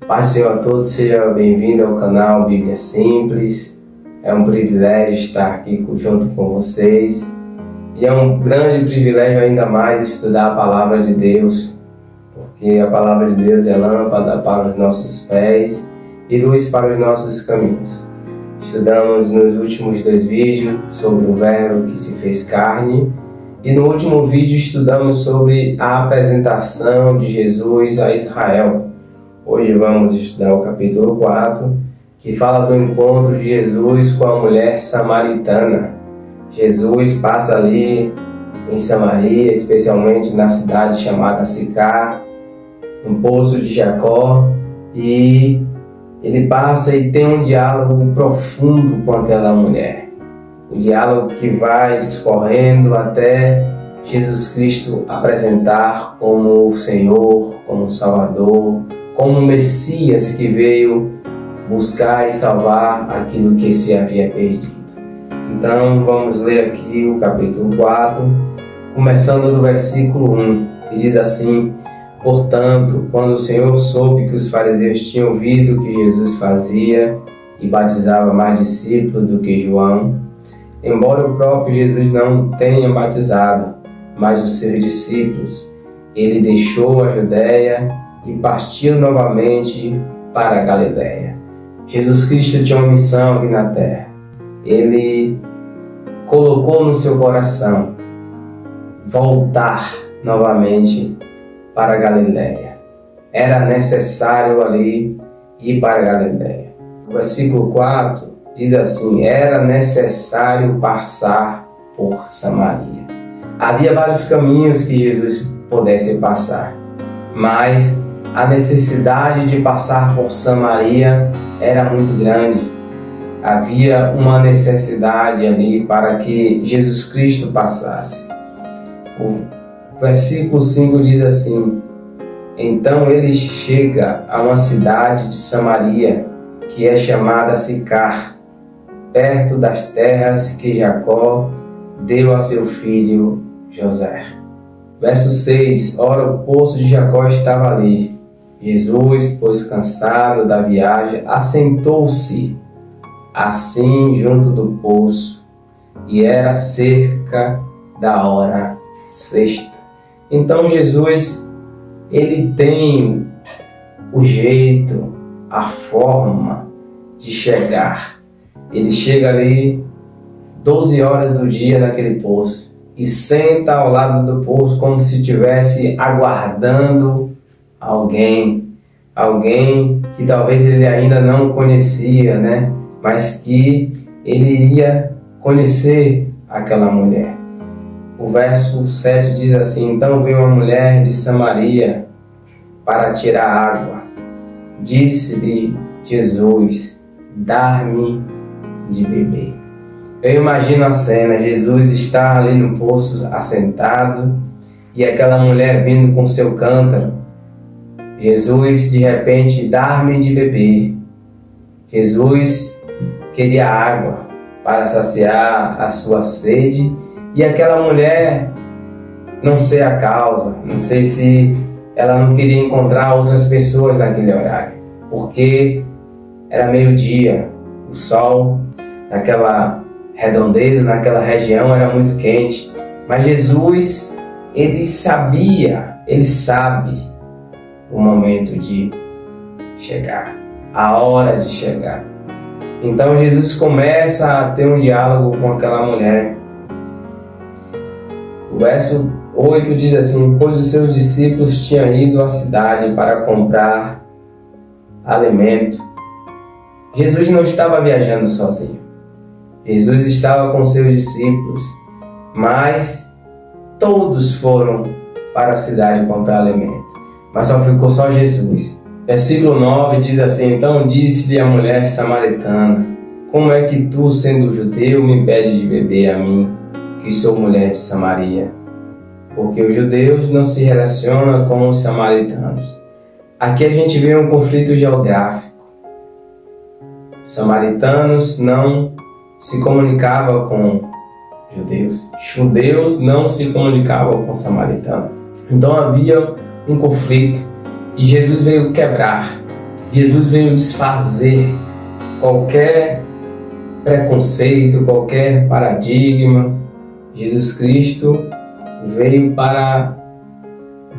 Paz do Senhor a todos, seja bem-vindo ao canal Bíblia Simples. É um privilégio estar aqui junto com vocês e é um grande privilégio ainda mais estudar a Palavra de Deus, porque a Palavra de Deus é lâmpada para os nossos pés e luz para os nossos caminhos. Estudamos nos últimos 2 vídeos sobre o Verbo que se fez carne e no último vídeo estudamos sobre a apresentação de Jesus a Israel. Hoje vamos estudar o capítulo 4, que fala do encontro de Jesus com a mulher samaritana. Jesus passa ali em Samaria, especialmente na cidade chamada Sicar, no poço de Jacó, e ele passa e tem um diálogo profundo com aquela mulher. Um diálogo que vai discorrendo até Jesus Cristo apresentar como o Senhor, como o Salvador, como o Messias que veio buscar e salvar aquilo que se havia perdido. Então vamos ler aqui o capítulo 4, começando do versículo 1, que diz assim: Portanto, quando o Senhor soube que os fariseus tinham ouvido o que Jesus fazia e batizava mais discípulos do que João, embora o próprio Jesus não tenha batizado, mas os seus discípulos, ele deixou a Judéia e partiu novamente para a Galiléia. Jesus Cristo tinha uma missão aqui na terra. Ele colocou no seu coração voltar novamente para a Galiléia. Era necessário ali ir para a Galiléia. O versículo 4 diz assim: era necessário passar por Samaria. Havia vários caminhos que Jesus pudesse passar, mas a necessidade de passar por Samaria era muito grande. Havia uma necessidade ali para que Jesus Cristo passasse. O versículo 5 diz assim: então ele chega a uma cidade de Samaria, que é chamada Sicar, perto das terras que Jacó deu a seu filho José. Verso 6: ora, o poço de Jacó estava ali. Jesus, pois cansado da viagem, assentou-se assim junto do poço, e era cerca da hora sexta. Então Jesus, ele tem o jeito, a forma de chegar. Ele chega ali 12 horas do dia naquele poço e senta ao lado do poço como se estivesse aguardando alguém que talvez ele ainda não conhecia, né? Mas que ele iria conhecer aquela mulher. O verso 7 diz assim: então veio uma mulher de Samaria para tirar água. Disse-lhe Jesus: dar-me de beber. Eu imagino a cena: Jesus está ali no poço assentado e aquela mulher vindo com seu cântaro. Jesus de repente: dar-me de beber. Jesus queria água para saciar a sua sede e aquela mulher, não sei a causa, não sei se ela não queria encontrar outras pessoas naquele horário, porque era meio-dia, o sol naquela redondeza, naquela região era muito quente, mas Jesus, ele sabia, ele sabe o momento de chegar, a hora de chegar. Então Jesus começa a ter um diálogo com aquela mulher. O verso 8 diz assim: pois os seus discípulos tinham ido à cidade para comprar alimento. Jesus não estava viajando sozinho. Jesus estava com seus discípulos, mas todos foram para a cidade comprar alimento. Mas só ficou só Jesus. Versículo 9 diz assim: então disse-lhe a mulher samaritana: como é que tu, sendo judeu, me pedes de beber a mim, que sou mulher de Samaria? Porque os judeus não se relacionam com os samaritanos. Aqui a gente vê um conflito geográfico. Os samaritanos não se comunicava com judeus. Judeus não se comunicavam com samaritanos. Então havia um conflito e Jesus veio quebrar. Jesus veio desfazer qualquer preconceito, qualquer paradigma. Jesus Cristo veio para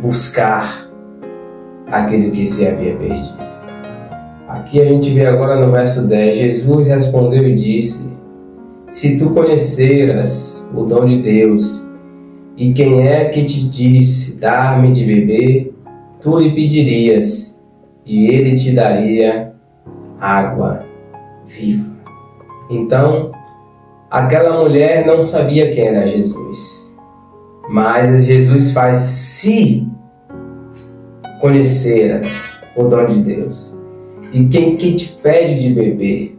buscar aquele que se havia perdido. Aqui a gente vê agora no verso 10, Jesus respondeu e disse: se tu conheceras o dom de Deus, e quem é que te disse, dar-me de beber, tu lhe pedirias, e ele te daria água viva. Então, aquela mulher não sabia quem era Jesus, mas Jesus faz: se conheceras o dom de Deus, e quem que te pede de beber,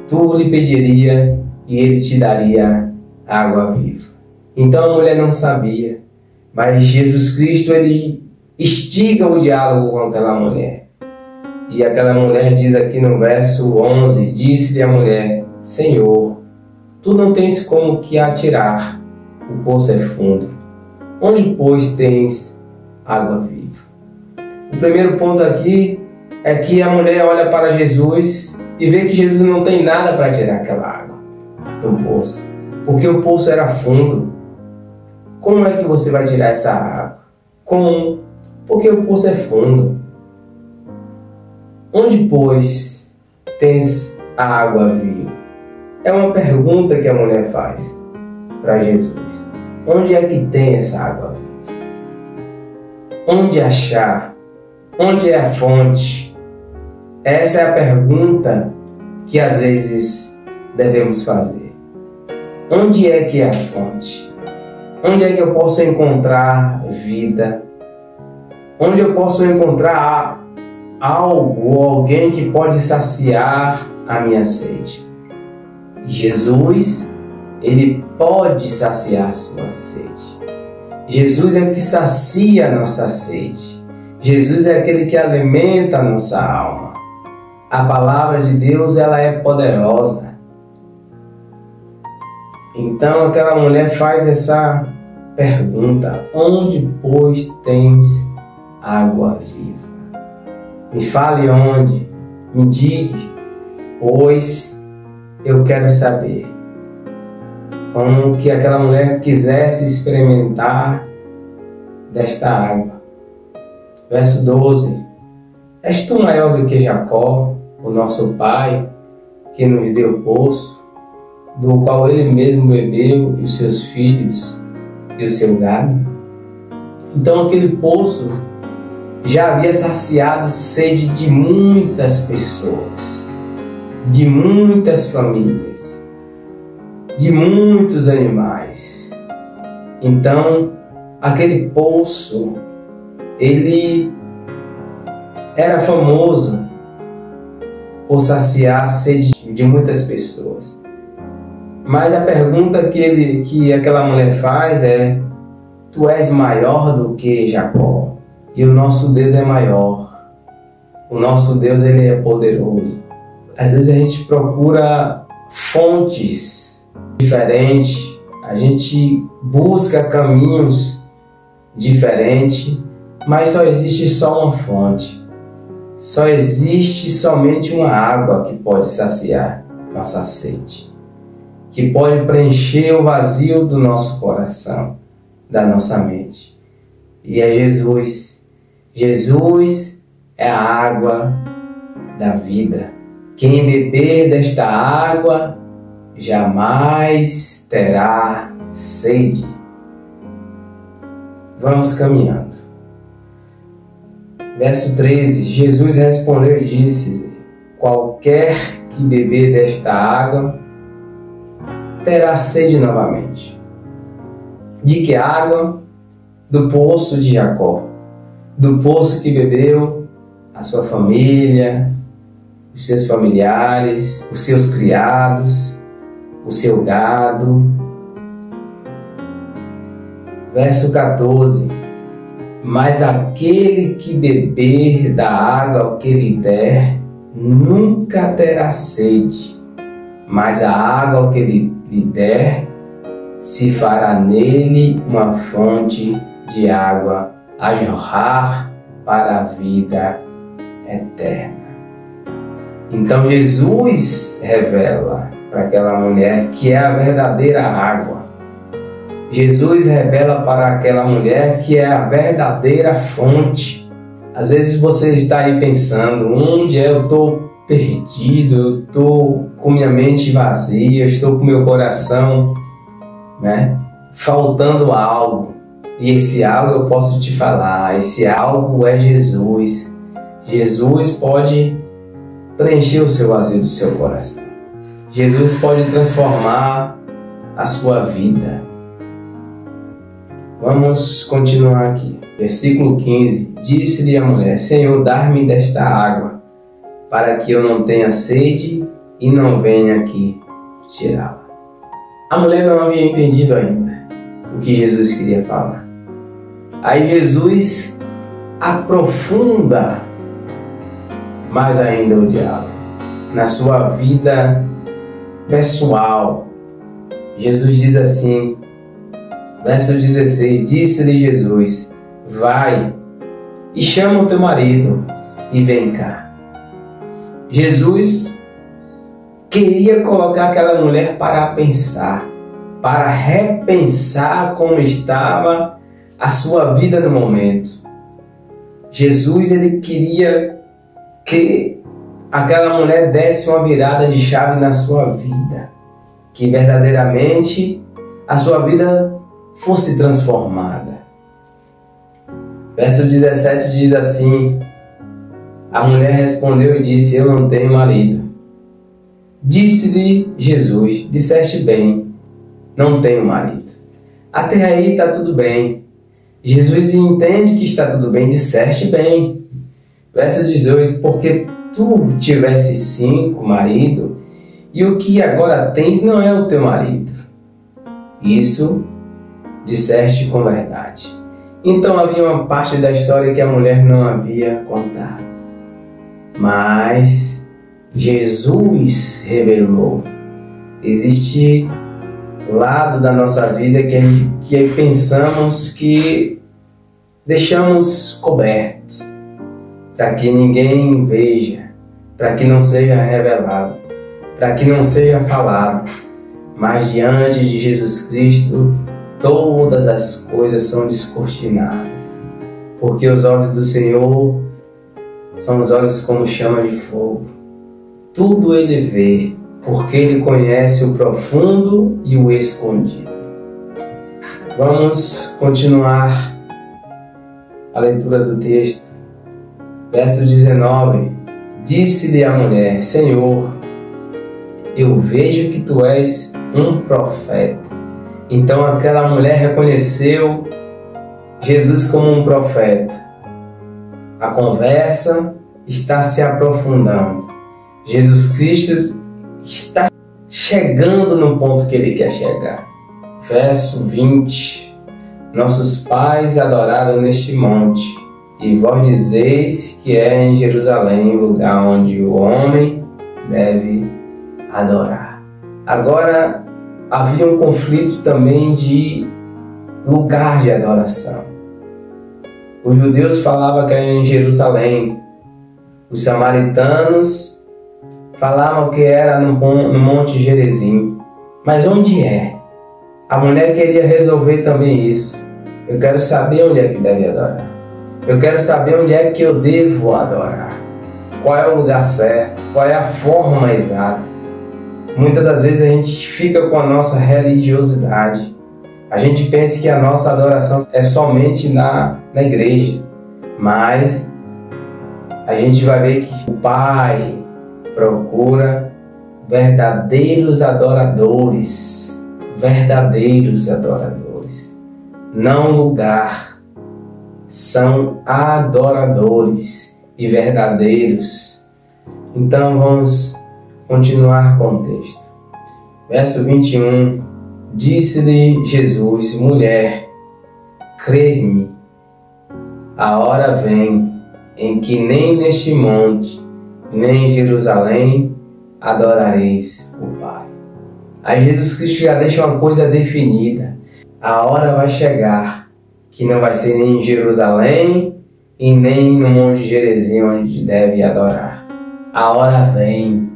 tu lhe pediria e ele te daria água viva. Então a mulher não sabia, mas Jesus Cristo ele instiga o diálogo com aquela mulher. E aquela mulher diz aqui no verso 11, disse-lhe a mulher: Senhor, tu não tens como que atirar, o poço é fundo. Onde, pois, tens água viva? O primeiro ponto aqui é que a mulher olha para Jesus e vê que Jesus não tem nada para tirar aquela água do poço, porque o poço era fundo. Como é que você vai tirar essa água? Como? Porque o poço é fundo. Onde, pois, tens a água viva? É uma pergunta que a mulher faz para Jesus. Onde é que tem essa água viva? Onde achar? Onde é a fonte? Essa é a pergunta que às vezes devemos fazer. Onde é que é a fonte? Onde é que eu posso encontrar vida? Onde eu posso encontrar algo, alguém que pode saciar a minha sede? Jesus, ele pode saciar a sua sede. Jesus é que sacia a nossa sede. Jesus é aquele que alimenta a nossa alma. A palavra de Deus, ela é poderosa. Então aquela mulher faz essa pergunta: onde, pois, tens água viva? Me fale onde, me diga, pois eu quero saber. Como que aquela mulher quisesse experimentar desta água. Verso 12: és tu maior do que Jacó, o nosso pai, que nos deu o poço, do qual ele mesmo bebeu, e os seus filhos e o seu gado? Então aquele poço já havia saciado sede de muitas pessoas, de muitas famílias, de muitos animais. Então aquele poço, ele era famoso por saciar a sede de muitas pessoas. Mas a pergunta que aquela mulher faz é: tu és maior do que Jacó? E o nosso Deus é maior. O nosso Deus, ele é poderoso. Às vezes a gente procura fontes diferentes, a gente busca caminhos diferentes, mas só existe só uma fonte. Só existe somente uma água que pode saciar nossa sede, que pode preencher o vazio do nosso coração, da nossa mente. E é Jesus. Jesus é a água da vida. Quem beber desta água jamais terá sede. Vamos caminhando. Verso 13: Jesus respondeu e disse: qualquer que beber desta água terá sede novamente. De que água? Do poço de Jacó, do poço que bebeu a sua família, os seus familiares, os seus criados, o seu gado. Verso 14: mas aquele que beber da água que lhe der, nunca terá sede, mas a água que ele lhe der se fará nele uma fonte de água a jorrar para a vida eterna. Então Jesus revela para aquela mulher que é a verdadeira água. Jesus revela para aquela mulher que é a verdadeira fonte. Às vezes você está aí pensando, onde eu estou perdido, eu estou com minha mente vazia, eu estou com meu coração, faltando algo. E esse algo eu posso te falar, esse algo é Jesus. Jesus pode preencher o seu vazio do seu coração. Jesus pode transformar a sua vida. Vamos continuar aqui. Versículo 15. Disse-lhe a mulher: Senhor, dá-me desta água, para que eu não tenha sede e não venha aqui tirá-la. A mulher não havia entendido ainda o que Jesus queria falar. Aí Jesus aprofunda mais ainda o diálogo na sua vida pessoal. Jesus diz assim, verso 16: Disse-lhe Jesus: Vai e chama o teu marido e vem cá. Jesus queria colocar aquela mulher para pensar, para repensar como estava a sua vida no momento. Jesus, ele queria que aquela mulher desse uma virada de chave na sua vida, que verdadeiramente a sua vida fosse transformada. Verso 17 diz assim: a mulher respondeu e disse: Eu não tenho marido. Disse-lhe Jesus: Disseste bem, não tenho marido. Até aí está tudo bem. Jesus entende que está tudo bem, disseste bem. Verso 18: Porque tu tivesse 5 maridos, e o que agora tens não é o teu marido. Isso disseste com verdade. Então havia uma parte da história que a mulher não havia contado. Mas Jesus revelou. Existe lado da nossa vida que pensamos que deixamos coberto, para que ninguém veja, para que não seja revelado, para que não seja falado. Mas diante de Jesus Cristo, todas as coisas são descortinadas, porque os olhos do Senhor são os olhos como chama de fogo. Tudo Ele vê, porque Ele conhece o profundo e o escondido. Vamos continuar a leitura do texto. Verso 19. Disse-lhe a mulher: Senhor, eu vejo que tu és um profeta. Então aquela mulher reconheceu Jesus como um profeta. A conversa está se aprofundando. Jesus Cristo está chegando no ponto que Ele quer chegar. Verso 20. Nossos pais adoraram neste monte, e vós dizeis que é em Jerusalém o lugar onde o homem deve adorar. Agora havia um conflito também de lugar de adoração. Os judeus falavam que era em Jerusalém. Os samaritanos falavam que era no Monte Gerizim. Mas onde é? A mulher queria resolver também isso. Eu quero saber onde é que deve adorar. Eu quero saber onde é que eu devo adorar. Qual é o lugar certo? Qual é a forma exata? Muitas das vezes a gente fica com a nossa religiosidade. A gente pensa que a nossa adoração é somente na igreja. Mas a gente vai ver que o Pai procura verdadeiros adoradores. Verdadeiros adoradores. Não lugar. São adoradores e verdadeiros. Então vamos continuar com o texto. Verso 21. Disse-lhe Jesus: Mulher, crê-me, a hora vem em que nem neste monte, nem em Jerusalém adorareis o Pai. Aí Jesus Cristo já deixa uma coisa definida. A hora vai chegar, que não vai ser nem em Jerusalém e nem no Monte Gerizim onde deve adorar. A hora vem.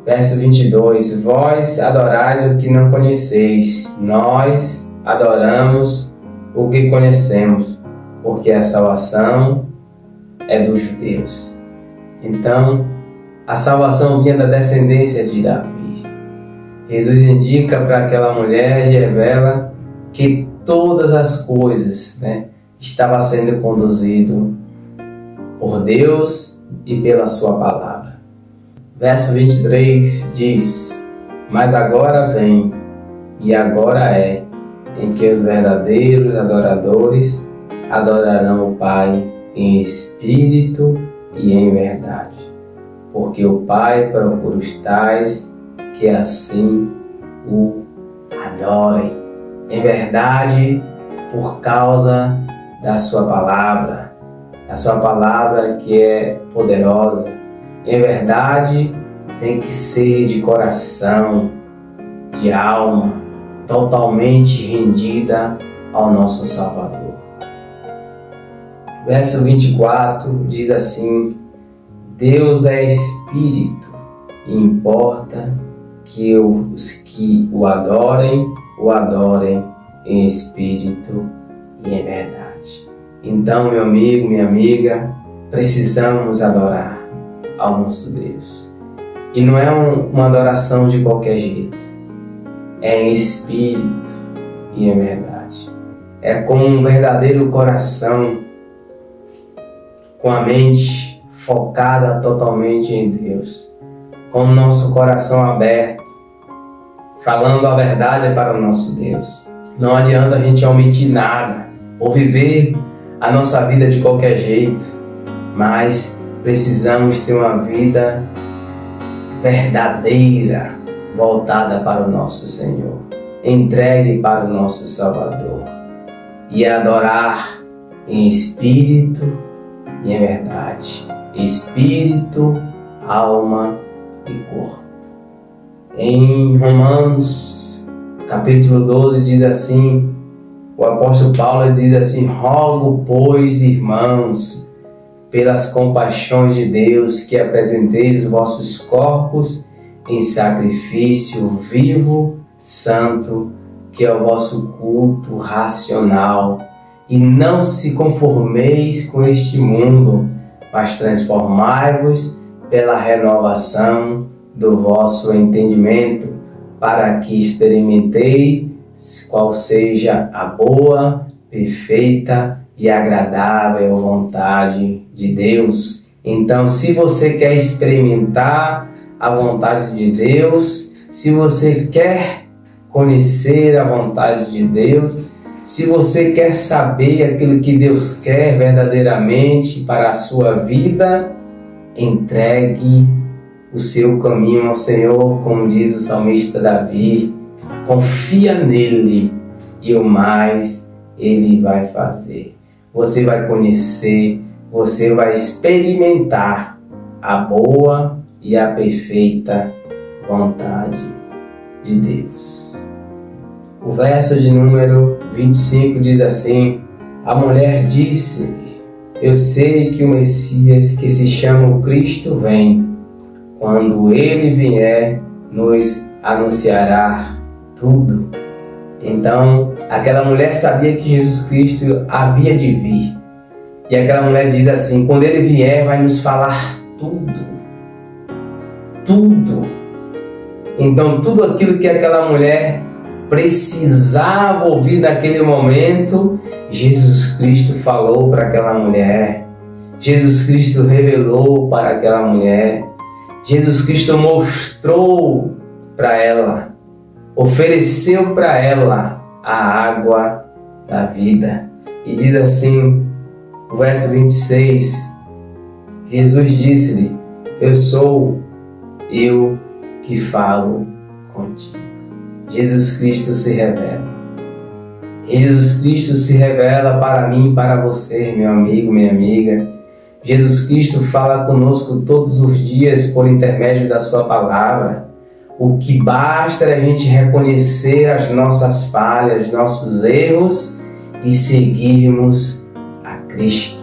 Verso 22. Vós adorais o que não conheceis, nós adoramos o que conhecemos, porque a salvação é dos judeus. Então, a salvação vinha da descendência de Davi. Jesus indica para aquela mulher e revela que todas as coisas, estava sendo conduzido por Deus e pela sua palavra. Verso 23 diz: mas agora vem, e agora é, em que os verdadeiros adoradores adorarão o Pai em espírito e em verdade, porque o Pai procura os tais que assim o adorem em verdade, por causa da sua palavra, a sua palavra que é poderosa. Em verdade, tem que ser de coração, de alma, totalmente rendida ao nosso Salvador. Verso 24 diz assim: Deus é Espírito, e importa que os que o adorem em espírito e em verdade. Então, meu amigo, minha amiga, precisamos adorar ao nosso Deus. E não é uma adoração de qualquer jeito. É em espírito e em verdade. É com um verdadeiro coração, com a mente focada totalmente em Deus, com o nosso coração aberto, falando a verdade para o nosso Deus. Não adianta a gente omitir nada ou viver a nossa vida de qualquer jeito, mas precisamos ter uma vida verdadeira, voltada para o nosso Senhor, entregue para o nosso Salvador, e adorar em espírito e em verdade, espírito, alma e corpo. Em Romanos capítulo 12 diz assim, o apóstolo Paulo diz assim: rogo, pois, irmãos, pelas compaixões de Deus, que apresenteis os vossos corpos em sacrifício vivo, santo, que é o vosso culto racional, e não se conformeis com este mundo, mas transformai-vos pela renovação do vosso entendimento, para que experimenteis qual seja a boa, perfeita e agradável vontade de Deus. Então, se você quer experimentar a vontade de Deus, se você quer conhecer a vontade de Deus, se você quer saber aquilo que Deus quer verdadeiramente para a sua vida, entregue o seu caminho ao Senhor, como diz o salmista Davi. Confia nele e o mais ele vai fazer. Você vai conhecer, você vai experimentar a boa e a perfeita vontade de Deus. O verso de número 25 diz assim: a mulher disse-lhe: eu sei que o Messias, que se chama o Cristo, vem. Quando ele vier, nos anunciará tudo. Então, aquela mulher sabia que Jesus Cristo havia de vir. E aquela mulher diz assim: quando ele vier, vai nos falar tudo. Tudo. Então, tudo aquilo que aquela mulher precisava ouvir naquele momento, Jesus Cristo falou para aquela mulher. Jesus Cristo revelou para aquela mulher. Jesus Cristo mostrou para ela, ofereceu para ela a água da vida. E diz assim, o verso 26, Jesus disse-lhe: eu sou eu que falo contigo. Jesus Cristo se revela. Jesus Cristo se revela para mim e para você, meu amigo, minha amiga. Jesus Cristo fala conosco todos os dias por intermédio da sua palavra. O que basta é a gente reconhecer as nossas falhas, nossos erros e seguirmos a Cristo.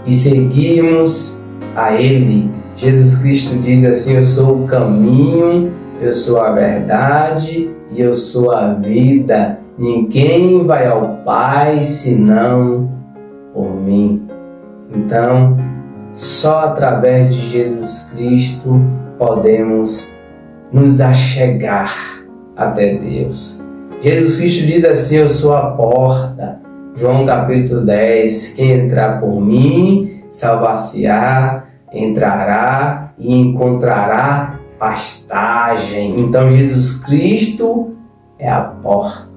E seguirmos a Ele. Jesus Cristo diz assim: eu sou o caminho, eu sou a verdade e eu sou a vida. Ninguém vai ao Pai senão por mim. Então, só através de Jesus Cristo podemos nos achegar até Deus. Jesus Cristo diz assim: eu sou a porta. João capítulo 10, quem entrar por mim, salvar-se-á, entrará e encontrará pastagem. Então Jesus Cristo é a porta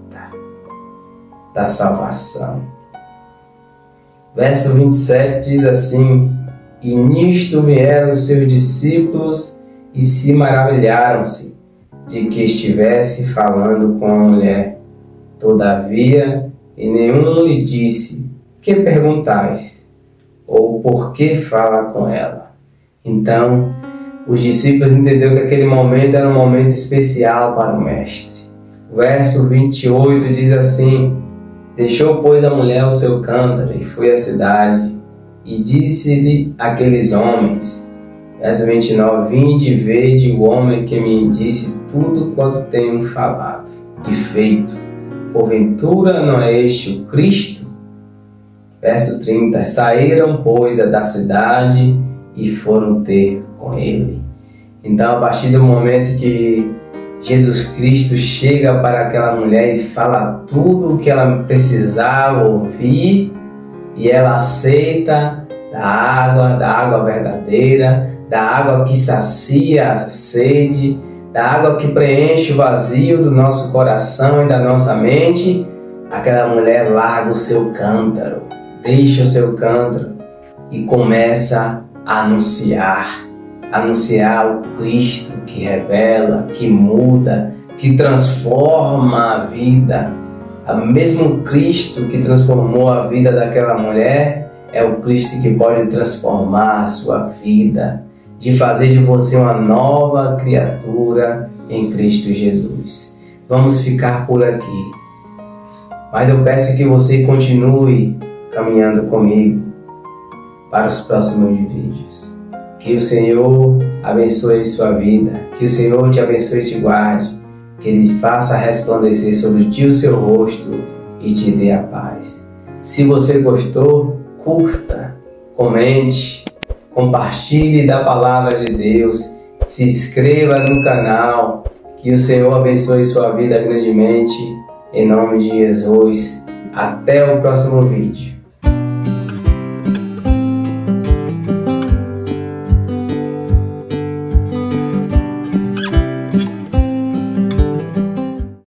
da salvação. Verso 27 diz assim: e nisto vieram os seus discípulos e se maravilharam-se de que estivesse falando com a mulher. Todavia, e nenhum lhe disse: que perguntais? Ou por que fala com ela? Então, os discípulos entenderam que aquele momento era um momento especial para o Mestre. O verso 28 diz assim: deixou, pois, a mulher o seu cântaro e foi à cidade, e disse-lhe aqueles homens. Verso 29, vinde e vede o homem que me disse tudo quanto tenho falado e feito. Porventura não é este o Cristo? Verso 30, saíram, pois, da cidade e foram ter com ele. Então, a partir do momento que Jesus Cristo chega para aquela mulher e fala tudo o que ela precisava ouvir, e ela aceita da água verdadeira, da água que sacia a sede, da água que preenche o vazio do nosso coração e da nossa mente, aquela mulher larga o seu cântaro, deixa o seu cântaro e começa a anunciar o Cristo que revela, que muda, que transforma a vida. O mesmo Cristo que transformou a vida daquela mulher é o Cristo que pode transformar a sua vida, de fazer de você uma nova criatura em Cristo Jesus. Vamos ficar por aqui, mas eu peço que você continue caminhando comigo para os próximos vídeos. Que o Senhor abençoe sua vida, que o Senhor te abençoe e te guarde, que Ele faça resplandecer sobre ti o seu rosto e te dê a paz. Se você gostou, curta, comente, compartilhe da palavra de Deus, se inscreva no canal, que o Senhor abençoe sua vida grandemente, em nome de Jesus. Até o próximo vídeo.